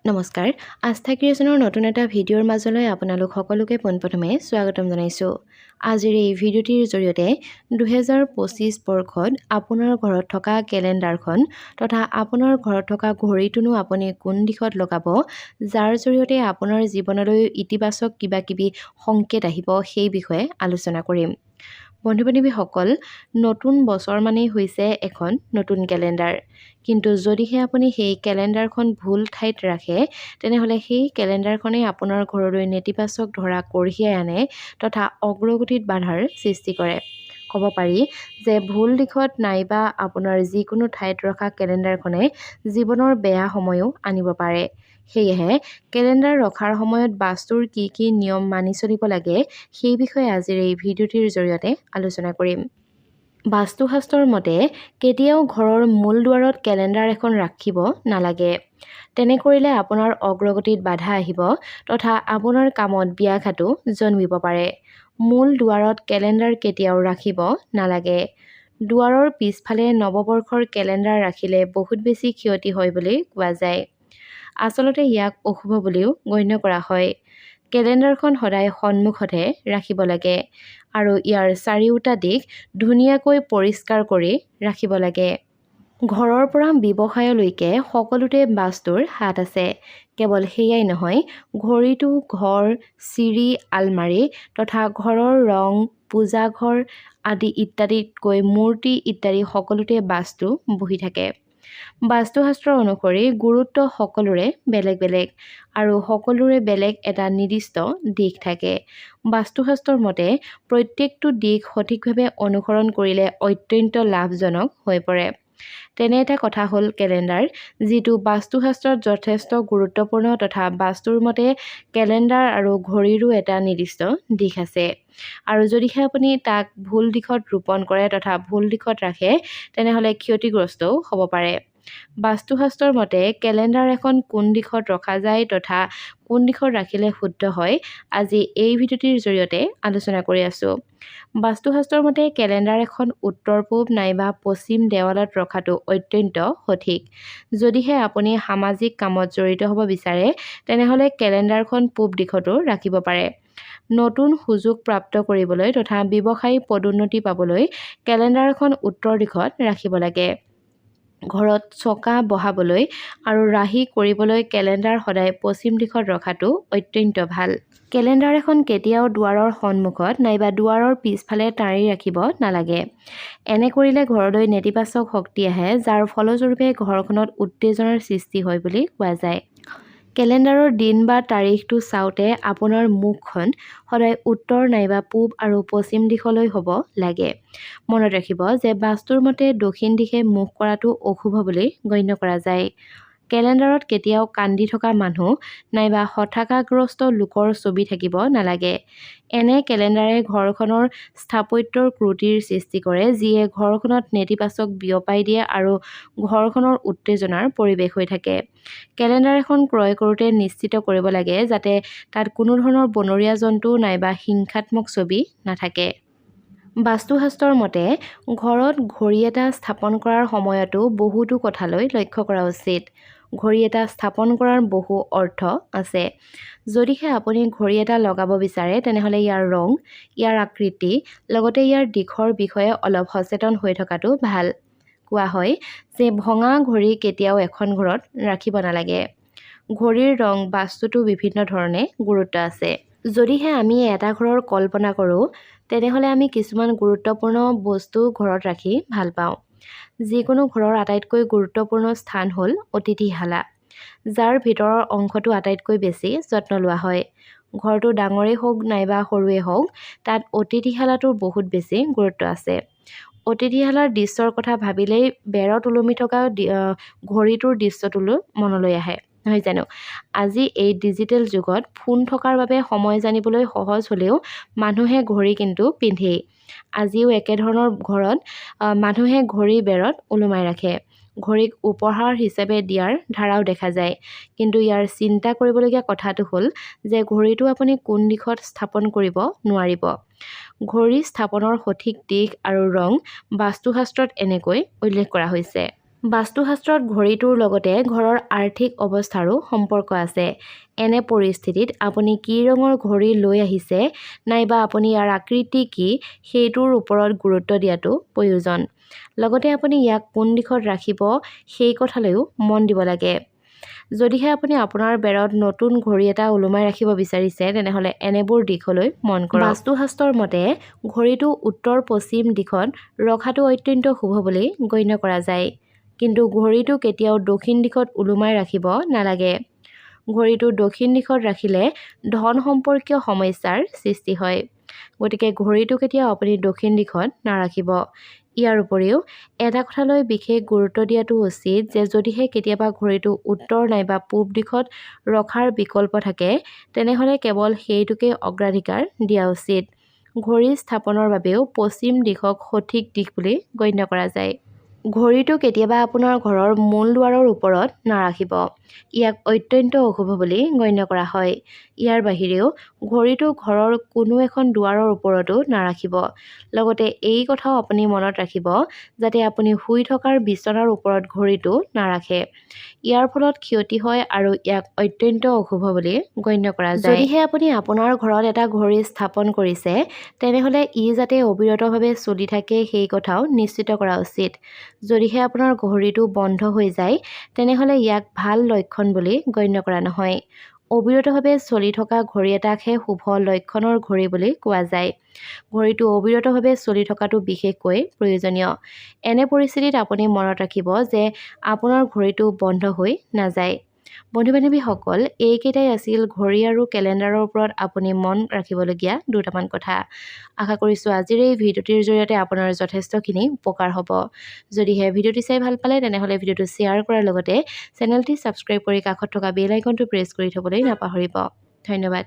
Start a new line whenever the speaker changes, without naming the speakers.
নমস্কাৰ আস্থা ক্ৰিয়েশ্যনৰ নতুন এটা ভিডিঅ'ৰ মাজলৈ আপোনালোক সকলোকে পোনপ্ৰথমে স্বাগতম জনাইছোঁ। আজিৰ এই ভিডিঅ'টিৰ জৰিয়তে 2025 বৰ্ষত আপোনাৰ ঘৰত থকা কেলেণ্ডাৰখন তথা আপোনাৰ ঘৰত থকা ঘড়ীটোনো আপুনি কোন দিশত লগাব, যাৰ জৰিয়তে আপোনাৰ জীৱনলৈ ইতিবাচক কিবা-কিবি সংকেত আহিব সেই বিষয়ে আলোচনা কৰিম। বন্ধু-বান্ধৱীসকল, নতুন বছৰ মানেই হৈছে এখন নতুন কেলেণ্ডাৰ। কিন্তু যদিহে আপুনি সেই কেলেণ্ডাৰখন ভুল ঠাইত ৰাখে, তেনেহ'লে সেই কেলেণ্ডাৰখনে আপোনাৰ ঘৰলৈ নেতিবাচক ধৰা কঢ়িয়াই আনে তথা অগ্ৰগতিত বাধাৰ সৃষ্টি কৰে। ক'ব পাৰি যে ভুল দিশত নাইবা আপোনাৰ যিকোনো ঠাইত ৰখা কেলেণ্ডাৰখনে জীৱনৰ বেয়া সময়ো আনিব পাৰে। সেয়েহে কেলেণ্ডাৰ ৰখাৰ সময়ত বাস্তুৰ কি কি নিয়ম মানি চলিব লাগে সেই বিষয়ে আজিৰ এই ভিডিঅ'টিৰ জৰিয়তে আলোচনা কৰিম। বাস্তুশাস্ত্ৰৰ মতে কেতিয়াও ঘৰৰ মূল দুৱাৰত কেলেণ্ডাৰ এখন ৰাখিব নালাগে। তেনে কৰিলে আপোনাৰ অগ্ৰগতিত বাধা আহিব তথা আপোনাৰ কামত ব্যাঘাতো জন্মিব পাৰে। মূল দুৱাৰত কেলেণ্ডাৰ কেতিয়াও ৰাখিব নালাগে। দুৱাৰৰ পিছফালে নৱবৰ্ষৰ কেলেণ্ডাৰ ৰাখিলে বহুত বেছি ক্ষতি হয় বুলি কোৱা যায়। আচলতে ইয়াক অশুভ বুলিও গণ্য কৰা হয়। কেলেণ্ডাৰখন সদায় সন্মুখতে ৰাখিব লাগে আৰু ইয়াৰ চাৰিওটা দিশ ধুনীয়াকৈ পৰিষ্কাৰ কৰি ৰাখিব লাগে। ঘৰৰ পৰা ব্যৱসায়লৈকে সকলোতে বাস্তুৰ হাত আছে। কেৱল সেয়াই নহয়, ঘড়ীটো ঘৰ, চিৰি, আলমাৰী তথা ঘৰৰ ৰং, পূজাঘৰ আদি ইত্যাদিতকৈ মূৰ্তি ইত্যাদি সকলোতে বাস্তু বহি থাকে। বাস্তুশাস্ত্ৰ অনুসৰি গুৰুত্ব সকলোৰে বেলেগ বেলেগ আৰু সকলোৰে বেলেগ এটা নিৰ্দিষ্ট দিশ থাকে। বাস্তুশাস্ত্ৰৰ মতে প্ৰত্যেকটো দিশ সঠিকভাৱে অনুসৰণ কৰিলে অত্যন্ত লাভজনক হৈ পৰে। তেনে এটা কথা হ'ল কেলেণ্ডাৰ, যিটো বাস্তুশাস্ত্ৰত যথেষ্ট গুৰুত্বপূৰ্ণ তথা বাস্তুৰ মতে কেলেণ্ডাৰ আৰু ঘড়ীৰো এটা নিৰ্দিষ্ট দিশ আছে। আৰু যদিহে আপুনি তাক ভুল দিশত ৰোপণ কৰে তথা ভুল দিশত ৰাখে, তেনেহ'লে ক্ষতিগ্ৰস্তও হ'ব পাৰে। বাস্তুশাস্ত্ৰৰ মতে কেলেণ্ডাৰ এখন কোন দিশত ৰখা যায় তথা কোন দিশত ৰাখিলে শুদ্ধ হয়, আজি এই ভিডিঅ'টিৰ জৰিয়তে আলোচনা কৰি আছোঁ। বাস্তুশাস্ত্ৰৰ মতে কেলেণ্ডাৰ এখন উত্তৰ-পূব নাইবা পশ্চিম দেৱালত ৰখাটো অত্যন্ত সঠিক। যদিহে আপুনি সামাজিক কামত জড়িত হ'ব বিচাৰে, তেনেহ'লে কেলেণ্ডাৰখন পূব দিশতো ৰাখিব পাৰে। নতুন সুযোগ প্ৰাপ্ত কৰিবলৈ তথা ব্যৱসায়ী পদোন্নতি পাবলৈ কেলেণ্ডাৰ এখন উত্তৰ দিশত ৰাখিব লাগে। ঘৰত চকা বহাবলৈ আৰু ৰাহি কৰিবলৈ কেলেণ্ডাৰ সদায় পশ্চিম দিশত ৰখাটো অত্যন্ত ভাল। কেলেণ্ডাৰ এখন কেতিয়াও দুৱাৰৰ সন্মুখত নাইবা দুৱাৰৰ পিছফালে টাৰি ৰাখিব নালাগে। এনে কৰিলে ঘৰলৈ নেতিবাচক শক্তি আহে, যাৰ ফলস্বৰূপে ঘৰখনত উত্তেজনাৰ সৃষ্টি হয় বুলি কোৱা যায়। কেলেণ্ডাৰৰ দিন বা তাৰিখটো চাওঁতে আপোনাৰ মুখখন সদায় উত্তৰ নাইবা পূব আৰু পশ্চিম দিশলৈ হ'ব লাগে। মনত ৰাখিব যে বাস্তুৰ মতে দক্ষিণ দিশে মুখ কৰাটো অশুভ বুলি গণ্য কৰা যায়। কেলেণ্ডাৰত কেতিয়াও কান্দি থকা মানুহ নাইবা হতাশাগ্ৰস্ত লোকৰ ছবি থাকিব নালাগে। এনে কেলেণ্ডাৰে ঘৰখনৰ স্থাপত্যৰ ত্ৰুটিৰ সৃষ্টি কৰে, যিয়ে ঘৰখনত নেতিবাচক বিয়পাই দিয়ে আৰু ঘৰখনৰ উত্তেজনাৰ পৰিৱেশ হৈ থাকে। কেলেণ্ডাৰ এখন ক্ৰয় কৰোঁতে নিশ্চিত কৰিব লাগে যাতে তাত কোনো ধৰণৰ বনৰীয়া জন্তু নাইবা হিংসাত্মক ছবি নাথাকে। বাস্তুশাস্ত্ৰৰ মতে ঘৰত ঘড়ী এটা স্থাপন কৰাৰ সময়তো বহুতো কথালৈ লক্ষ্য কৰা উচিত। ঘড়ী এটা স্থাপন কৰাৰ বহু অৰ্থ আছে। যদিহে আপুনি ঘড়ী এটা লগাব বিচাৰে, তেনেহ'লে ইয়াৰ ৰং, ইয়াৰ আকৃতি লগতে ইয়াৰ দিশৰ বিষয়ে অলপ সচেতন হৈ থকাটো ভাল। কোৱা হয় যে ভঙা ঘড়ী কেতিয়াও এখন ঘৰত ৰাখিব নালাগে। ঘড়ীৰ ৰং বাস্তুতো বিভিন্ন ধৰণে গুৰুত্ব আছে। যদিহে আমি এটা ঘৰৰ কল্পনা কৰোঁ, তেনেহ'লে আমি কিছুমান গুৰুত্বপূৰ্ণ বস্তু ঘৰত ৰাখি ভাল পাওঁ। যিকোনো ঘৰৰ আটাইতকৈ গুৰুত্বপূৰ্ণ স্থান হ'ল অতিথিশালা, যাৰ ভিতৰৰ অংশটো আটাইতকৈ বেছি যত্ন লোৱা হয়। ঘৰটো ডাঙৰেই হওক নাইবা সৰুৱেই হওক, তাত অতিথিশালাটোৰ বহুত বেছি গুৰুত্ব আছে। অতিথিশালাৰ দৃশ্যৰ কথা ভাবিলেই বেৰত ওলমি থকা ঘড়ীটোৰ দৃশ্যটোলৈ মনলৈ আহে, নহয় জানো? আজি এই ডিজিটেল যুগত ফোন থকাৰ বাবে সময় জানিবলৈ সহজ হ'লেও মানুহে ঘড়ী কিন্তু পিন্ধেই। আজিও একেধৰণৰ ঘৰত মানুহে ঘড়ী বেৰত ওলোমাই ৰাখে। ঘড়ীক উপহাৰ হিচাপে দিয়াৰ ধাৰাও দেখা যায়। কিন্তু ইয়াৰ চিন্তা কৰিবলগীয়া কথাটো হ'ল যে ঘড়ীটো আপুনি কোন দিশত স্থাপন কৰিব নোৱাৰিব। ঘড়ী স্থাপনৰ সঠিক দিশ আৰু ৰং বাস্তুশাস্ত্ৰত এনেকৈ উল্লেখ কৰা হৈছে। বাস্তুশাস্ত্ৰত ঘড়ীটোৰ লগতে ঘৰৰ আৰ্থিক অৱস্থাৰো সম্পৰ্ক আছে। এনে পৰিস্থিতিত আপুনি কি ৰঙৰ ঘড়ী লৈ আহিছে নাইবা আপুনি ইয়াৰ আকৃতি কি সেইটোৰ ওপৰত গুৰুত্ব দিয়াটো প্ৰয়োজন। লগতে আপুনি ইয়াক কোন দিশত ৰাখিব সেই কথালৈও মন দিব লাগে। যদিহে আপুনি আপোনাৰ বেৰত নতুন ঘড়ী এটা ওলোমাই ৰাখিব বিচাৰিছে তেনেহ'লে এনেবোৰ দিশলৈ মন কৰক। বাস্তুশাস্ত্ৰৰ মতে ঘড়ীটো উত্তৰ পশ্চিম দিশত ৰখাটো অত্যন্ত শুভ বুলি গণ্য কৰা যায়। কিন্তু ঘড়ীটো কেতিয়াও দক্ষিণ দিশত ওলোমাই ৰাখিব নালাগে। ঘড়ীটো দক্ষিণ দিশত ৰাখিলে ধন সম্পৰ্কীয় সমস্যাৰ সৃষ্টি হয়। গতিকে ঘড়ীটো কেতিয়াও আপুনি দক্ষিণ দিশত নাৰাখিব। ইয়াৰ উপৰিও এটা কথালৈ বিশেষ গুৰুত্ব দিয়াটো উচিত যে যদিহে কেতিয়াবা ঘড়ীটো উত্তৰ নাইবা পূব দিশত ৰখাৰ বিকল্প থাকে তেনেহ'লে কেৱল সেইটোকে অগ্ৰাধিকাৰ দিয়া উচিত। ঘড়ী স্থাপনৰ বাবেও পশ্চিম দিশক সঠিক দিশ বুলি গণ্য কৰা যায়। ঘড়ীটো কেতিয়াবা আপোনাৰ ঘৰৰ মূল দুৱাৰৰ ওপৰত নাৰাখিব। ইয়াক অত্যন্ত অশুভ বুলি গণ্য কৰা হয়। ইয়াৰ বাহিৰেও ঘড়ীটো ঘৰৰ কোনো এখন দুৱাৰৰ ওপৰতো নাৰাখিব। লগতে এই কথাও আপুনি মনত ৰাখিব যাতে আপুনি শুই থকাৰ বিচনাৰ ওপৰত ঘড়ীটো নাৰাখে। ইয়াৰ ফলত ক্ষতি হয় আৰু ইয়াক অত্যন্ত অশুভ বুলি গণ্য কৰা যায়। যদিহে আপুনি আপোনাৰ ঘৰত এটা ঘড়ী স্থাপন কৰিছে তেনেহ'লে ই যাতে অবিৰতভাৱে চলি থাকে সেই কথাও নিশ্চিত কৰা উচিত। যদিহে আপোনাৰ ঘড়ীটো বন্ধ হৈ যায় তেনেহ'লে ইয়াক ভাল লক্ষণ বুলি গণ্য কৰা নহয়। অবিৰতভাৱে চলি থকা ঘড়ী এটাকহে শুভ লক্ষণৰ ঘড়ী বুলি কোৱা যায়। ঘড়ীটো অবিৰতভাৱে চলি থকাটো বিশেষকৈ প্ৰয়োজনীয়। এনে পৰিস্থিতিত আপুনি মনত ৰাখিব যে আপোনাৰ ঘড়ীটো বন্ধ হৈ নাযায়। বন্ধু-বান্ধৱীসকল, এইকেইটাই আছিল ঘড়ী আৰু কেলেণ্ডাৰৰ ওপৰত আপুনি মন ৰাখিবলগীয়া দুটামান কথা। আশা কৰিছোঁ আজিৰ এই ভিডিঅ'টিৰ জৰিয়তে আপোনাৰ যথেষ্টখিনি উপকাৰ হ'ব। যদিহে ভিডিঅ'টি চাই ভাল পালে তেনেহ'লে ভিডিঅ'টো শ্বেয়াৰ কৰাৰ লগতে চেনেলটি ছাবস্ক্ৰাইব কৰি কাষত থকা বেল আইকনটো প্ৰেছ কৰি থ'বলৈ নাপাহৰিব। ধন্যবাদ।